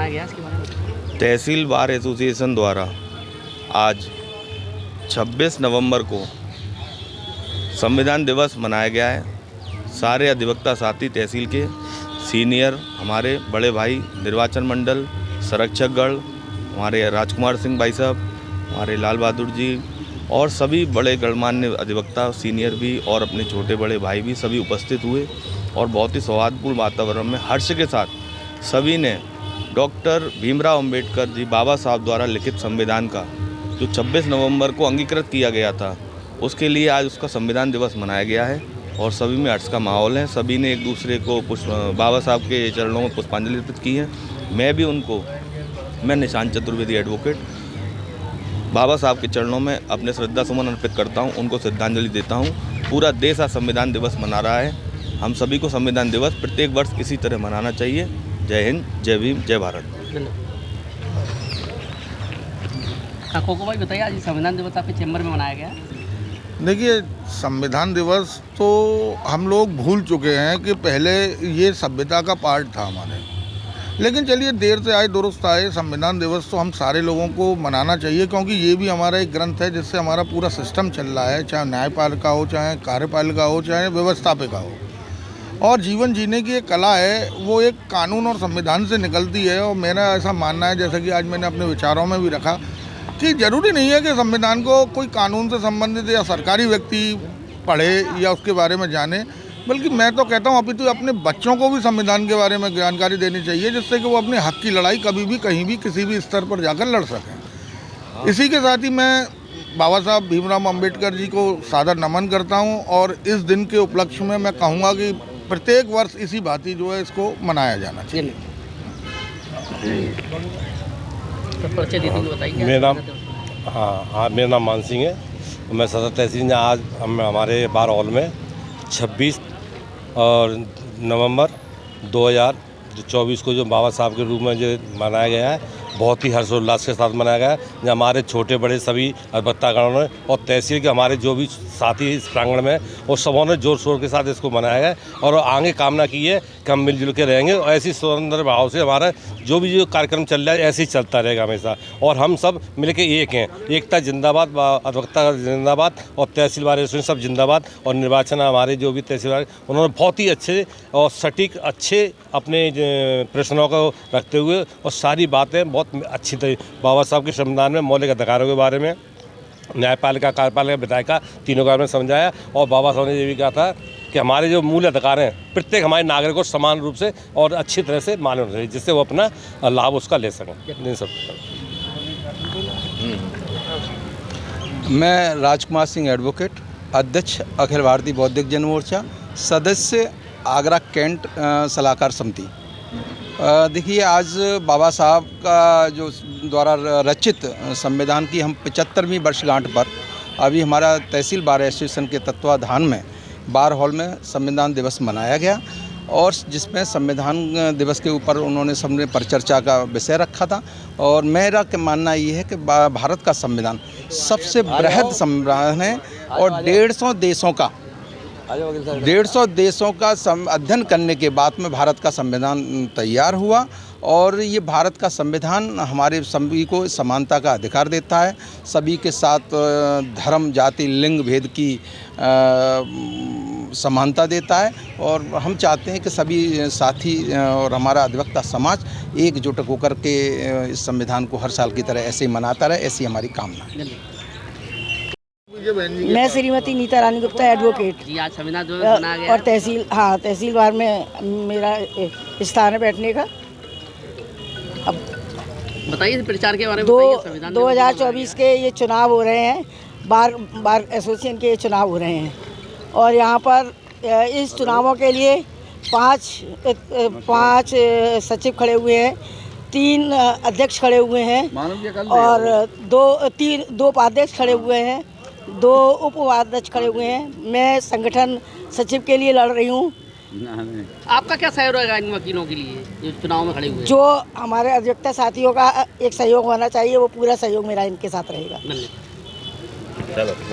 मनाया गया, इसके बारे में? तहसील बार एसोसिएशन द्वारा आज 26 नवंबर को संविधान दिवस मनाया गया है। सारे अधिवक्ता साथी तहसील के सीनियर, हमारे बड़े भाई निर्वाचन मंडल, संरक्षकगण, हमारे राजकुमार सिंह भाई साहब, हमारे लाल बहादुर जी और सभी बड़े गणमान्य अधिवक्ता सीनियर भी और अपने छोटे बड़े भाई भी सभी उपस्थित हुए और बहुत ही सौहार्दपूर्ण वातावरण में हर्ष के साथ सभी ने डॉक्टर भीमराव अंबेडकर जी बाबा साहब द्वारा लिखित संविधान का जो 26 नवंबर को अंगीकृत किया गया था, उसके लिए आज उसका संविधान दिवस मनाया गया है और सभी में हर्ष का माहौल है। सभी ने एक दूसरे को बाबा साहब के चरणों में पुष्पांजलि अर्पित की है। मैं निशांत चतुर्वेदी एडवोकेट बाबा साहब के चरणों में अपने श्रद्धा सुमन अर्पित करता हूं, उनको श्रद्धांजलि देता हूं। पूरा देश आज संविधान दिवस मना रहा है। हम सभी को संविधान दिवस प्रत्येक वर्ष इसी तरह मनाना चाहिए। जय हिंद, जय भीम, जय भारत। कोको भाई बताइए, आज संविधान दिवस आपके चैम्बर में मनाया गया। देखिए, संविधान दिवस तो हम लोग भूल चुके हैं कि पहले ये सभ्यता का पार्ट था हमारे, लेकिन चलिए देर से आए दुरुस्त आए। संविधान दिवस तो हम सारे लोगों को मनाना चाहिए, क्योंकि ये भी हमारा एक ग्रंथ है जिससे हमारा पूरा सिस्टम चल रहा है, चाहे न्यायपालिका हो, चाहे कार्यपालिका हो, चाहे व्यवस्थापिका हो। और जीवन जीने की एक कला है, वो एक कानून और संविधान से निकलती है। और मेरा ऐसा मानना है, जैसा कि आज मैंने अपने विचारों में भी रखा, कि ज़रूरी नहीं है कि संविधान को कोई कानून से संबंधित या सरकारी व्यक्ति पढ़े या उसके बारे में जाने, बल्कि मैं तो कहता हूँ अभी तो अपने बच्चों को भी संविधान के बारे में जानकारी देनी चाहिए, जिससे कि वो अपने हक की लड़ाई कभी भी कहीं भी किसी भी स्तर पर जाकर लड़ सकें। इसी के साथ ही मैं बाबा साहब भीमराव अंबेडकर जी को सादर नमन करता हूँ और इस दिन के उपलक्ष्य में मैं कहूँगा कि प्रत्येक वर्ष इसी भांति जो है इसको मनाया जाना चाहिए। मेरा नाम मान सिंह है। मैं सदर तहसील आज हमारे बार हॉल में 26 और नवंबर 2024 को जो बाबा साहब के रूप में जो मनाया गया है, बहुत ही हर्षोल्लास के साथ मनाया गया है। जो हमारे छोटे बड़े सभी अधिवक्तागणों ने और तहसील के हमारे जो भी साथी इस प्रांगण में और सबों ने जोर शोर के साथ इसको मनाया गया और आगे कामना की है कि हम मिलजुल के रहेंगे और ऐसी सुंदर भाव से हमारा जो भी जो कार्यक्रम चल रहा है ऐसे ही चलता रहेगा हमेशा। और हम सब मिलकर एक हैं। एकता जिंदाबाद, अधिवक्ता जिंदाबाद और तहसील बार एसोसिएशन सब जिंदाबाद। और निर्वाचन हमारे जो भी तहसीलदार उन्होंने बहुत ही अच्छे और सटीक अच्छे अपने प्रश्नों को रखते हुए और सारी बातें बहुत अच्छी तरह बाबा साहब के संविधान में मौलिक अधिकारों के बारे में, न्यायपालिका, कार्यपालिका, विधायिका तीनों के बारे में समझाया। और बाबा साहब ने ये भी कहा था कि हमारे जो मूल अधिकार हैं प्रत्येक हमारे नागरिक को समान रूप से और अच्छी तरह से मालूम रहे, जिससे वो अपना लाभ उसका ले सकें। इन सब मैं राजकुमार सिंह एडवोकेट, अध्यक्ष अखिल भारतीय बौद्धिक जन मोर्चा, सदस्य आगरा कैंट सलाहकार समिति। देखिए, आज बाबा साहब का जो द्वारा रचित संविधान की हम 75वीं वर्षगांठ पर अभी हमारा तहसील बार एसोसिएशन के तत्वाधान में बार हॉल में संविधान दिवस मनाया गया और जिसमें संविधान दिवस के ऊपर उन्होंने सबने परिचर्चा का विषय रखा था। और मेरा मानना ये है कि भारत का संविधान सबसे बृहद संविधान है और 150 देशों का अध्ययन करने के बाद में भारत का संविधान तैयार हुआ। और ये भारत का संविधान हमारे सभी को समानता का अधिकार देता है, सभी के साथ धर्म, जाति, लिंग भेद की समानता देता है। और हम चाहते हैं कि सभी साथी और हमारा अधिवक्ता समाज एकजुट होकर के इस संविधान को हर साल की तरह ऐसे ही मनाता रहे, ऐसी हमारी कामना है। मैं श्रीमती नीता रानी गुप्ता एडवोकेट जी, आज संविधान दिवस मनाया गया और तहसील बार में मेरा स्थान है बैठने का। अब बताइए प्रचार के बारे में बताइए। 2024 के ये चुनाव हो रहे हैं, बार एसोसिएशन के चुनाव हो रहे हैं और यहाँ पर इस चुनावों के लिए पाँच सचिव खड़े हुए हैं, 3 अध्यक्ष खड़े हुए हैं और दो उपाध्यक्ष खड़े हुए हैं, 2 उप उपाध्यक्ष खड़े हुए हैं। मैं संगठन सचिव के लिए लड़ रही हूँ। आपका क्या सहयोग रहेगा इन वकीलों के लिए जो चुनाव में खड़े हुए हैं? जो हमारे अधिवक्ता साथियों का एक सहयोग होना चाहिए, वो पूरा सहयोग मेरा इनके साथ रहेगा। धन्यवाद।